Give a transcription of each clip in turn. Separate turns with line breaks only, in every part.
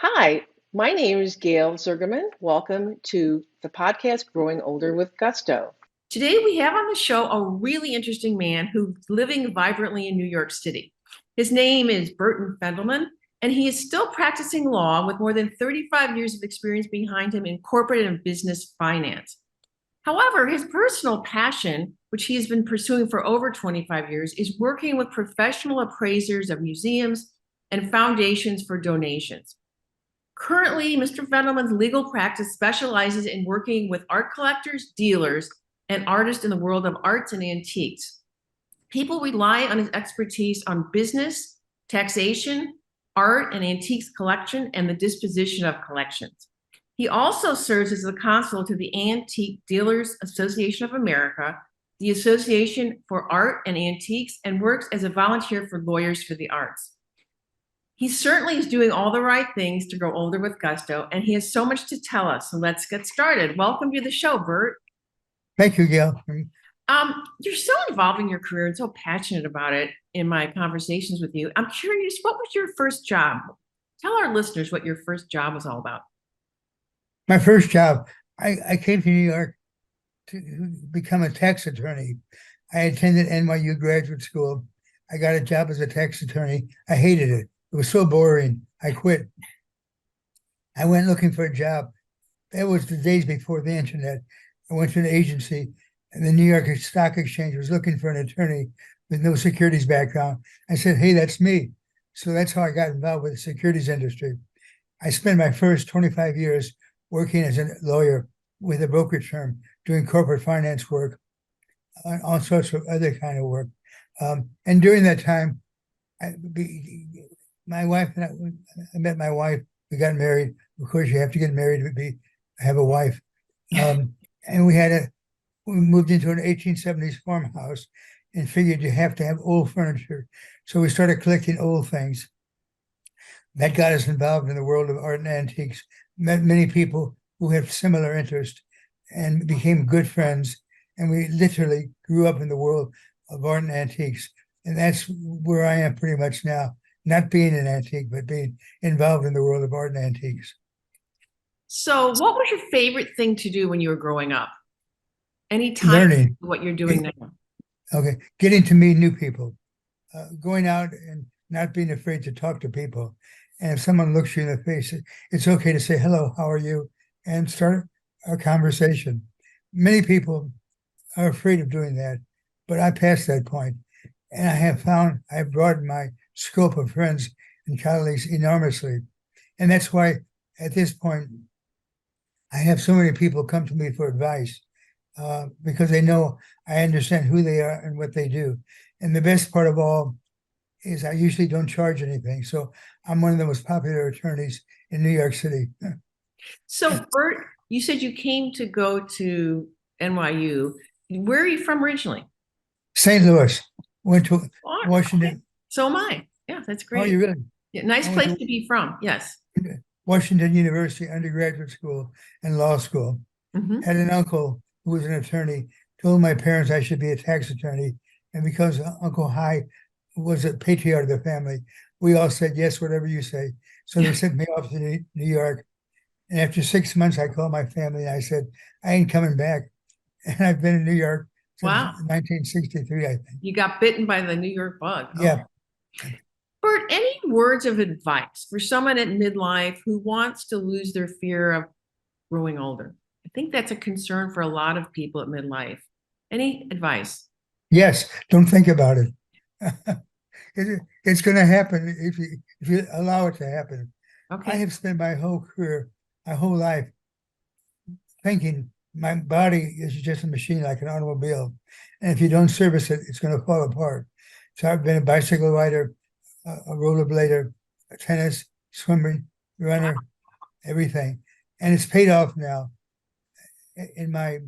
Hi, my name is Gail Zugerman. Welcome to the podcast Growing Older with Gusto.
Today, we have on the show a really interesting man who's living vibrantly in New York City. His name is Burt Fendelman, and he is still practicing law with more than 35 years of experience behind him in corporate and business finance. However, his personal passion, which he has been pursuing for over 25 years, is working with professional appraisers of museums and foundations for donations. Currently, Mr. Fendelman's legal practice specializes in working with art collectors, dealers, and artists in the world of arts and antiques. People rely on his expertise on business, taxation, art and antiques collection, and the disposition of collections. He also serves as the consul to the Antique Dealers Association of America, the Association for Art and Antiques, and works as a volunteer for Lawyers for the Arts. He certainly is doing all the right things to grow older with gusto, and he has so much to tell us. So let's get started. Welcome to the show, Burt.
Thank you, Gail.
You're so involved in your career and so passionate about it in my conversations with you. I'm curious, what was your first job? Tell our listeners what your first job was all about.
My first job, I came to New York to become a tax attorney. I attended NYU graduate school. I got a job as a tax attorney. I hated it. It was so boring. I quit. I went looking for a job. That was the days before the internet. I went to an agency, and the New York Stock Exchange was looking for an attorney with no securities background. I said, hey, that's me. So that's how I got involved with the securities industry. I spent my first 25 years working as a lawyer with a brokerage firm, doing corporate finance work, all sorts of other kind of work. And during that time, my wife and I met my wife. We got married. Of course, you have to get married to have a wife. And we moved into an 1870s farmhouse and figured you have to have old furniture. So we started collecting old things. That got us involved in the world of art and antiques, met many people who had similar interests and became good friends. And we literally grew up in the world of art and antiques. And that's where I am pretty much now, not being an antique, but being involved in the world of art and antiques.
So what was your favorite thing to do when you were growing up? Any time
Learning.
what you're doing now?
Okay, getting to meet new people, going out and not being afraid to talk to people. And if someone looks you in the face, it's okay to say, hello, how are you? And start a conversation. Many people are afraid of doing that, but I passed that point. And I have broadened my scope of friends and colleagues enormously. And that's why at this point, I have so many people come to me for advice because they know I understand who they are and what they do. And the best part of all is I usually don't charge anything. So I'm one of the most popular attorneys in New York City.
So, Burt, you said you came to go to NYU. Where are you from originally?
St. Louis, went to
Oh,
Washington.
okay. So am I. Yeah, that's
Oh,
great.
you really?
Yeah, nice
I went
place
to
to be from. Yes.
Washington University undergraduate school and law school.
Mhm.
Had an uncle who was an attorney, told my parents I should be a tax attorney. And because Uncle High was a patriarch of the family, we all said, yes, whatever you say. So they sent me off to New York. And after 6 months, I called my family and I said, I ain't coming back. And I've been in New York since
Wow.
1963, I think.
You got bitten by the New York bug.
Yeah.
Burt, any words of advice for someone at midlife who wants to lose their fear of growing older? I think that's a concern for a lot of people at midlife. Any advice?
Yes. Don't think about it. It's going to happen if you allow it to happen. I
Okay.
have spent my whole career, my whole life thinking my body is just a machine like an automobile. And if you don't service it, it's going to fall apart. So I've been a bicycle rider, a rollerblader, a tennis, swimming, runner, everything. And it's paid off now. In my,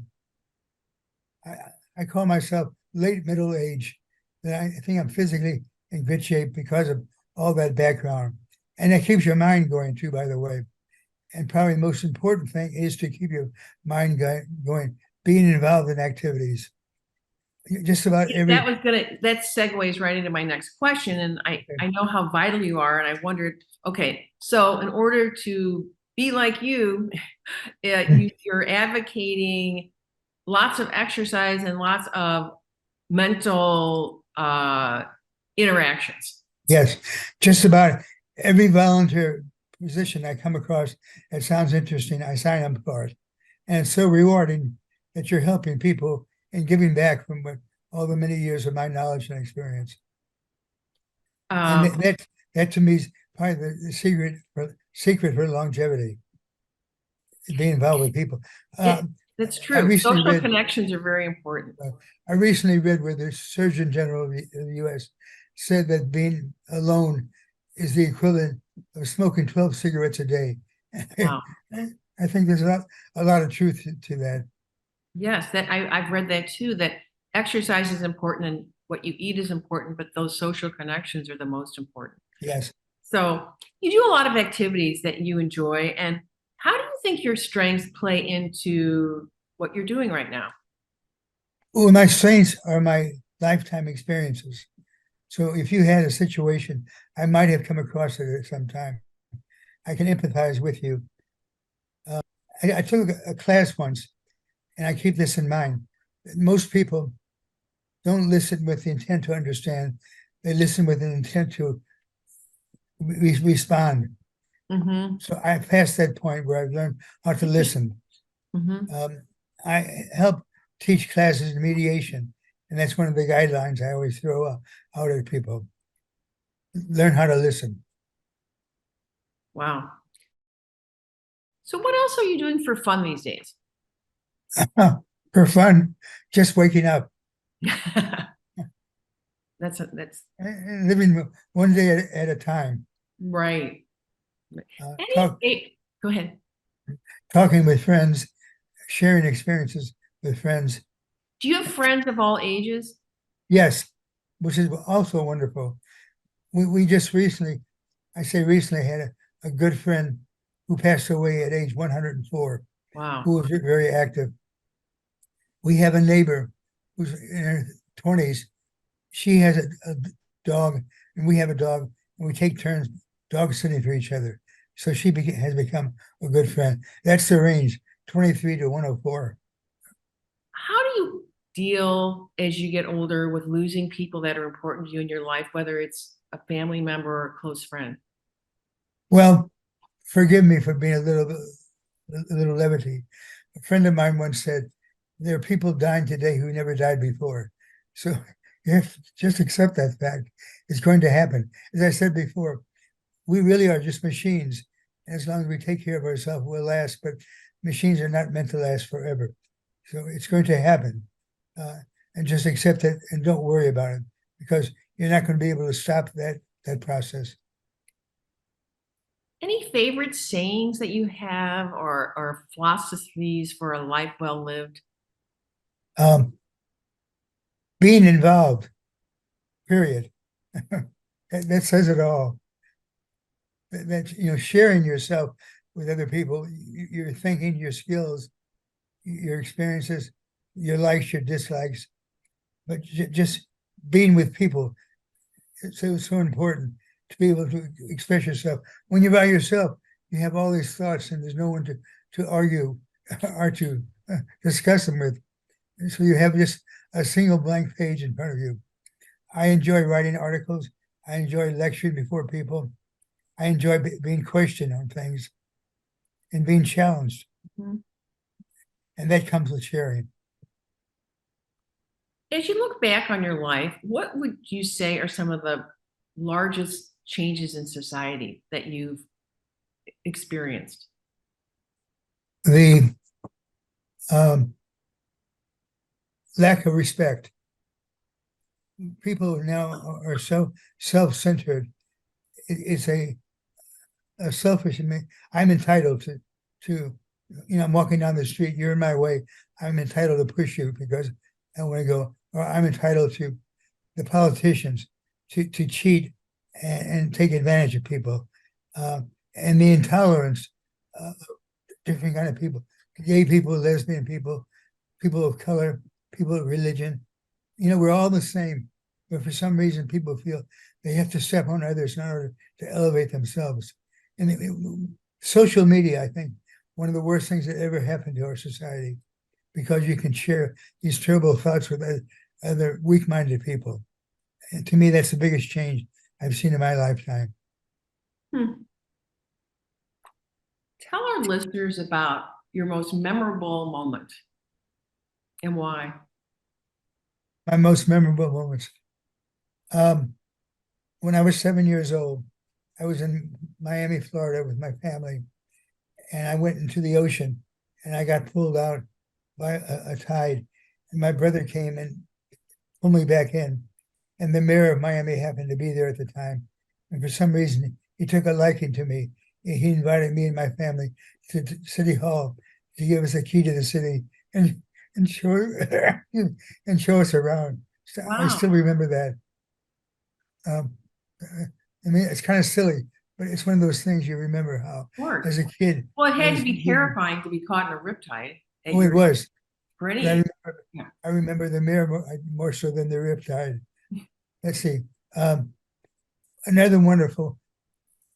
I call myself late middle age. That I think I'm physically in good shape because of all that background. And that keeps your mind going too, by the way. And probably the most important thing is to keep your mind going, being involved in activities. just about every.
That segues right into my next question. And I know how vital you are. And I wondered, okay, so in order to be like you, you're advocating lots of exercise and lots of mental interactions.
Yes, just about every volunteer position I come across that sounds interesting, I sign up for it. And it's so rewarding that you're helping people and giving back from all the many years of my knowledge and experience. And that to me is probably the secret for longevity, being involved with people.
That's true. Social connections are very important.
I recently read where the Surgeon General of the U.S. said that being alone is the equivalent of smoking 12 cigarettes a day.
Wow.
I think there's a lot of truth to that.
Yes, I've read that too, that exercise is important and what you eat is important, but those social connections are the most important.
Yes.
So you do a lot of activities that you enjoy. And how do you think your strengths play into what you're doing right now?
Well, my strengths are my lifetime experiences. So if you had a situation, I might have come across it at some time. I can empathize with you. I took a class once, and I keep this in mind. Most people don't listen with the intent to understand. They listen with an intent to respond.
Mm-hmm.
So I passed that point where I've learned how to listen.
Mm-hmm.
I help teach classes in mediation, and that's one of the guidelines I always throw out at people. Learn how to listen.
Wow. So what else are you doing for fun these days?
For fun, just waking up.
That's
Living one day at a time.
right.
Go
ahead.
Talking with friends, sharing experiences with friends.
Do you have friends of all ages?
Yes, which is also wonderful. We just recently, I say recently, had a good friend who passed away at age 104.
Wow.
Who was very active. We have a neighbor who's in her 20s. She has a dog, and we have a dog, and we take turns dog sitting for each other. So she has become a good friend. That's the range, 23 to 104.
How do you deal as you get older with losing people that are important to you in your life, whether it's a family member or a close friend?
Well, forgive me for being a little levity. A friend of mine once said, there are people dying today who never died before. So you have to just accept that fact. It's going to happen. As I said before, we really are just machines. As long as we take care of ourselves, we'll last, but machines are not meant to last forever. So it's going to happen. And just accept it and don't worry about it, because you're not going to be able to stop that process.
Any favorite sayings that you have or philosophies for a life well lived?
Being involved, period. That says it all. That sharing yourself with other people, your thinking, your skills, your experiences, your likes, your dislikes, but just being with people. It's so important to be able to express yourself. When you're by yourself, you have all these thoughts, and there's no one to argue or to discuss them with. And so you have just a single blank page in front of you. I enjoy writing articles. I enjoy lecturing before people. I enjoy being questioned on things and being challenged.
Mm-hmm.
And that comes with sharing.
As you look back on your life, what would you say are some of the largest changes in society that you've experienced?
The lack of respect. People now are so self-centered. It's a selfish. I'm entitled to I'm walking down the street, you're in my way, I'm entitled to push you because I want to go, or I'm entitled to the politicians to cheat and take advantage of people, and the intolerance of different kind of people, gay people, lesbian people, people of color, people of religion. we're all the same, but for some reason people feel they have to step on others in order to elevate themselves. And social media, I think, one of the worst things that ever happened to our society, because you can share these terrible thoughts with other weak-minded people. And to me, that's the biggest change I've seen in my lifetime.
Tell our listeners about your most memorable moment and why.
My most memorable moments. When I was 7 years old, I was in Miami, Florida with my family, and I went into the ocean and I got pulled out by a tide. And my brother came and pulled me back in. And the mayor of Miami happened to be there at the time. And for some reason, he took a liking to me. He invited me and my family to City Hall to give us a key to the city and show and show us around. So I
Wow.
still remember that. I mean, it's kind of silly, but it's one of those things you remember how,
Of course.
as a kid.
Well, it
I
had
was
to be
given-
terrifying to be caught in a riptide.
Oh, it was.
For
But
any.
I remember the mayor more so than the riptide. Let's see. Another wonderful.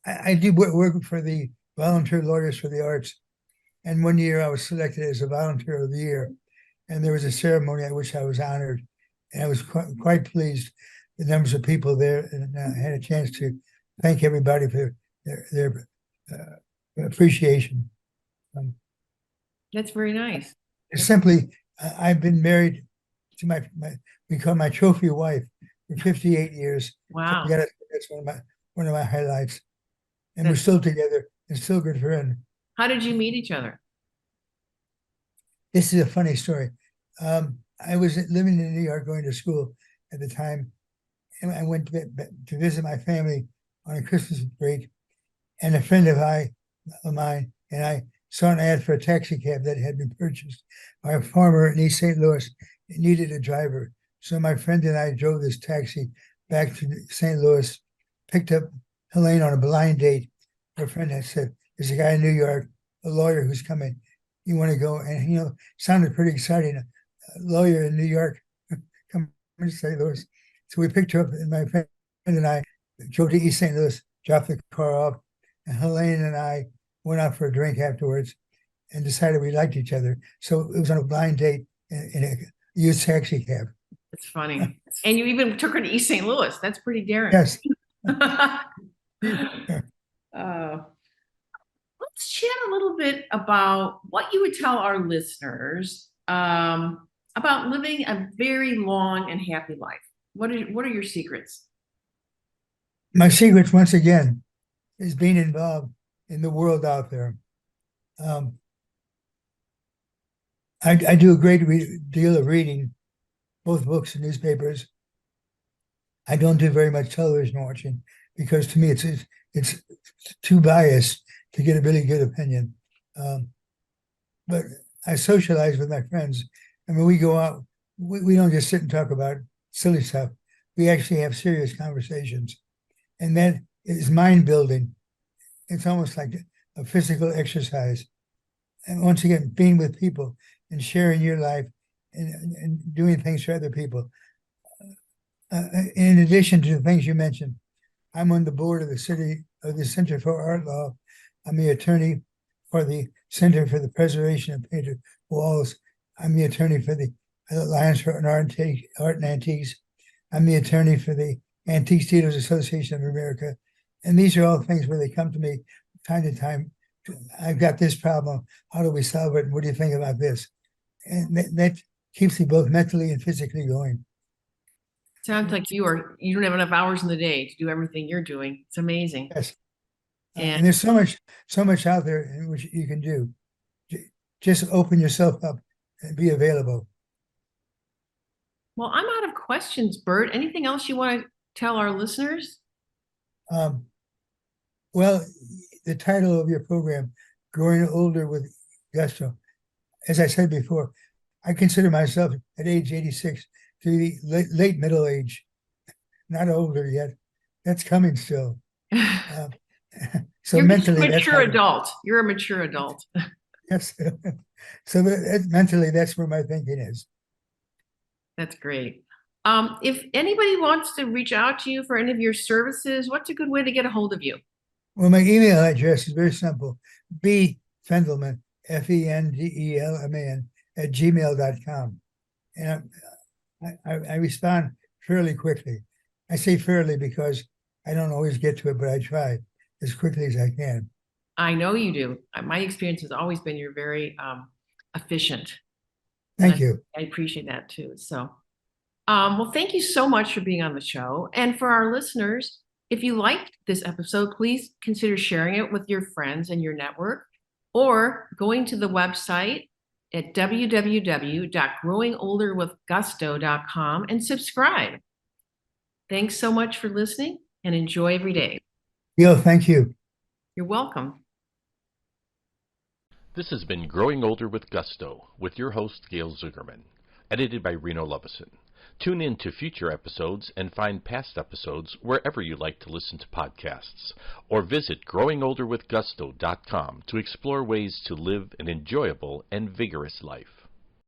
I did work for the Volunteer Lawyers for the Arts, and one year I was selected as a Volunteer of the Year, and there was a ceremony at which I was honored, and I was quite pleased. The numbers of people there, and I had a chance to thank everybody for their appreciation.
That's very nice.
Simply, I've been married to we call my trophy wife for 58 years.
Wow.
So that's one of my highlights. And we're still together and still good friends.
How did you meet each other?
This is a funny story. I was living in New York, going to school at the time, and I went to visit my family on a Christmas break, and a friend of mine and I saw an ad for a taxi cab that had been purchased by a farmer in East St. Louis. It needed a driver. So my friend and I drove this taxi back to St. Louis, picked up Helene on a blind date. Her friend had said, there's a guy in New York, a lawyer who's coming. You want to go? And, sounded pretty exciting. A lawyer in New York, come to St. Louis. So we picked her up, and my friend and I drove to East St. Louis, dropped the car off, and Helene and I went out for a drink afterwards and decided we liked each other. So it was on a blind date in a used taxi cab.
That's funny. And you even took her to East St. Louis. That's pretty daring.
Yes.
Let's chat a little bit about what you would tell our listeners about living a very long and happy life. What are your secrets?
My secret, once again, is being involved in the world out there. I do a great deal of reading, both books and newspapers. I don't do very much television watching because to me it's too biased to get a really good opinion. But I socialize with my friends. I mean, we go out, we don't just sit and talk about silly stuff. We actually have serious conversations. And that is mind building. It's almost like a physical exercise. And once again, being with people and sharing your life and doing things for other people. In addition to the things you mentioned, I'm on the board of the Center for Art Law. I'm the attorney for the Center for the Preservation of Painted Walls. I'm the attorney for the Alliance for Art and Antiques. I'm the attorney for the Antiques Dealers Association of America. And these are all things where they come to me time to time. I've got this problem. How do we solve it? What do you think about this? And that keeps me both mentally and physically going.
Sounds like you don't have enough hours in the day to do everything you're doing. It's amazing.
Yes.
And
And there's so much out there in which you can do. Just open yourself up and be available.
well, I'm out of questions, Burt. Anything else you want to tell our listeners?
Well, the title of your program, Growing Older with Gusto, as I said before, I consider myself at age 86 to be late middle age, not older yet. That's coming still. So
You're
mentally,
a mature adult. You're a mature adult.
Yes. So mentally, that's where my thinking is.
That's great. If anybody wants to reach out to you for any of your services, what's a good way to get a hold of you?
Well, my email address is very simple. B Fendelman, Fendelman @gmail.com. And I respond fairly quickly. I say fairly because I don't always get to it, but I try as quickly as I can.
I know you do. My experience has always been you're very efficient.
Thank
And
you.
I appreciate that too. So, well, thank you so much for being on the show. And for our listeners, if you liked this episode, please consider sharing it with your friends and your network, or going to the website at www.growingolderwithgusto.com and subscribe. Thanks so much for listening, and enjoy every day.
Gail, thank you.
You're welcome.
This has been Growing Older with Gusto with your host, Gail Zugerman, edited by Reno Lovison. Tune in to future episodes and find past episodes wherever you like to listen to podcasts, or visit growingolderwithgusto.com to explore ways to live an enjoyable and vigorous life.